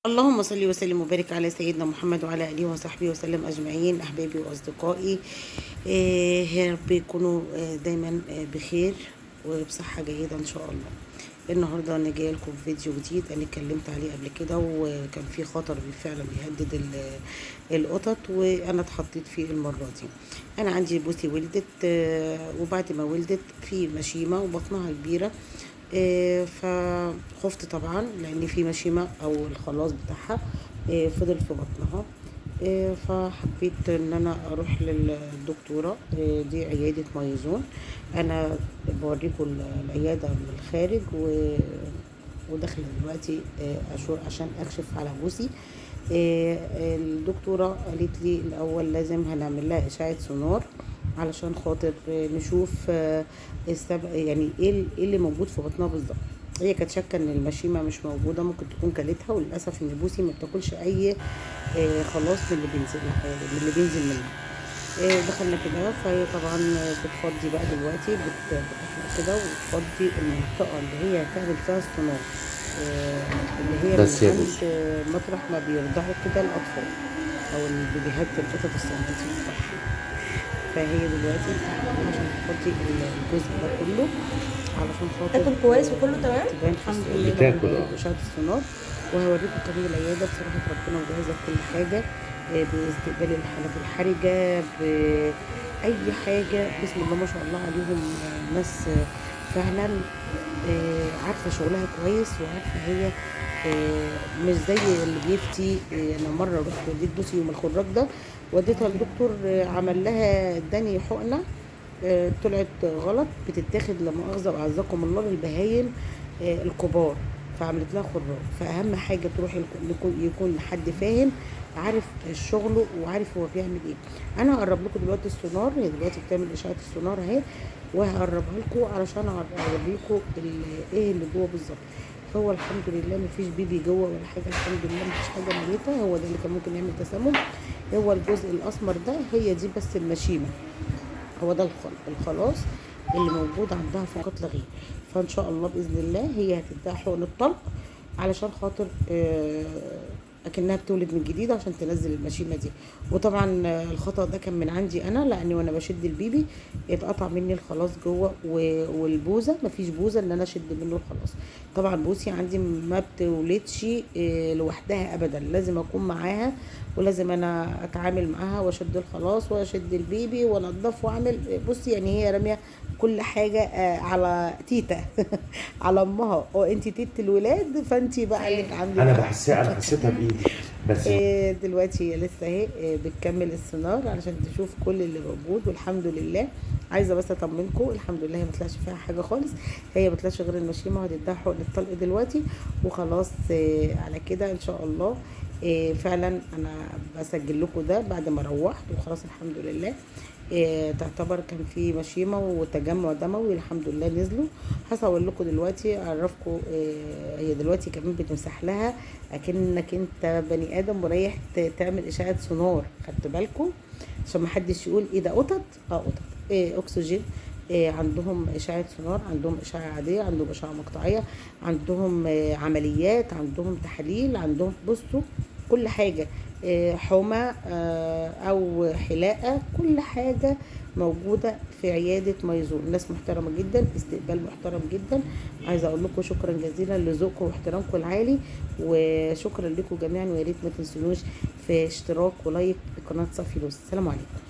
اللهم صل وسلم وبارك على سيدنا محمد وعلى اله وصحبه وسلم اجمعين. احبابي واصدقائي، يا رب يكونوا دايما بخير وبصحه جيده ان شاء الله. النهارده انا جايه لكم فيديو جديد انا اتكلمت عليه قبل كده، وكان في خطر فعلا بيهدد القطط، وانا اتحطيت فيه المره دي. انا عندي بوسي ولدت، وبعد ما ولدت في مشيمه وبطنها كبيره. فخفت طبعا لان في مشيمه او الخلاص بتاعها فضل في بطنها. فحبيت ان انا اروح للدكتوره. دي عياده مايزون. انا بوريكم العياده من الخارج وداخله دلوقتي عشان اكشف على بوسي. الدكتوره قالت لي الاول لازم هنعمل لها اشعه سونار علشان خاطر نشوف يعني ايه اللي موجود في بطنها بالظبط. هي كانت شاكه ان المشيمه مش موجوده، ممكن تكون كلتها، وللاسف ان بوسي ما بتاكلش اي خلاص من اللي بينزل منها. دخلنا كده، فهي طبعا بتفضي بقى دلوقتي، بتخلق كده وتفضي المنطقه اللي هي هتعمل فيها السونار، اللي هي بس من يا عند بوسي، مطرح ما بيرضعوا كده الاطفال او البيبيهات القطط الصغيرين بتاعهم. فهي دلوقتي بتعمل عشان تفضي الجزء ده كله علشان خاطر تاكل كويس وكله تمام تبان في الحمد الصورة. لله. طبعا بتاكل هوريكم إشعة السونار وهوريكم كمان العيادة. بصراحة ربنا مجهزة بكل حاجة، باستقبال الحالات الحرجة، بأي حاجة. بسم الله ما شاء الله عليهم. ناس فعلا عارفة شغلها كويس، وعارفة هي مش زي اللي بيفتي. انا مره رحت وديت بوسي يوم الخراج ده، وديتها للدكتور، عمل لها اداني حقنه طلعت غلط، بتتاخد لا مؤاخذه واعزكم الله للبهايم الكبار، فعملت لها خراج. فاهم حاجه تروح يكون حد فاهم عارف شغله وعارف هو بيعمل ايه. انا هقرب لكم دلوقتي السونار، هي دلوقتي بتعمل اشعه السونار اهي، وهقربها لكم علشان اوريكم ايه اللي جوه بالظبط. هو الحمد لله مفيش بيبي جوه ولا حاجه، الحمد لله مفيش حاجه ميته. هو ده اللي كان ممكن يعمل تسمم، هو الجزء الاسمر ده، هي دي بس المشيمه، هو ده الخلاص اللي موجود عندها فقط لا غير. فان شاء الله باذن الله هي هتديها حقن الطلق علشان خاطر اكنها بتولد من جديد عشان تنزل المشيمه دي. وطبعا الخطا ده كان من عندي انا، لاني وانا بشد البيبي اتقطع مني الخلاص جوه، والبوزه مفيش بوزه ان انا اشد منه الخلاص. طبعا بوسي عندي ما بتولدش لوحدها ابدا، لازم اكون معاها، ولازم انا اتعامل معاها واشد الخلاص واشد البيبي وانضف واعمل. بصي يعني هي راميه كل حاجه على تيتا على امها، وانت تيت الولاد، فانت بقى لك عندك انا حسيتها بايدي بس. دلوقتي هي لسه اهي بتكمل السونار علشان تشوف كل اللي موجود، والحمد لله. عايزه بس اطمنكم الحمد لله هي ما طلعش فيها حاجه خالص، هي ما طلعش غير المشيمه، وهتديها حقن الطلق دلوقتي وخلاص. على كده ان شاء الله. فعلا انا بسجل لكم ده بعد ما روحت وخلاص الحمد لله. تعتبر كان في مشيمه وتجمع دموي الحمد لله نزلوا. هصور لكم دلوقتي اعرفكم. هي دلوقتي كمان بتمسح لها اكنك انت بني ادم ورايح تعمل اشعه سونار، خدت بالكم عشان ما حدش يقول ايه ده قطط. قطط اكسجين. عندهم اشعه سونار، عندهم اشعه عاديه، عندهم اشعه مقطعيه، عندهم عمليات، عندهم تحاليل، عندهم بصوا كل حاجه. حمى او حلاقه، كل حاجه موجوده في عياده مايزون. ناس محترمه جدا، استقبال محترم جدا. عايزه اقول لكم شكرا جزيلا لذوقكم واحترامكم العالي، وشكرا لكم جميعا. ويا ريت ما تنسونوش في اشتراك ولايك لقناه صافي لوز. السلام عليكم.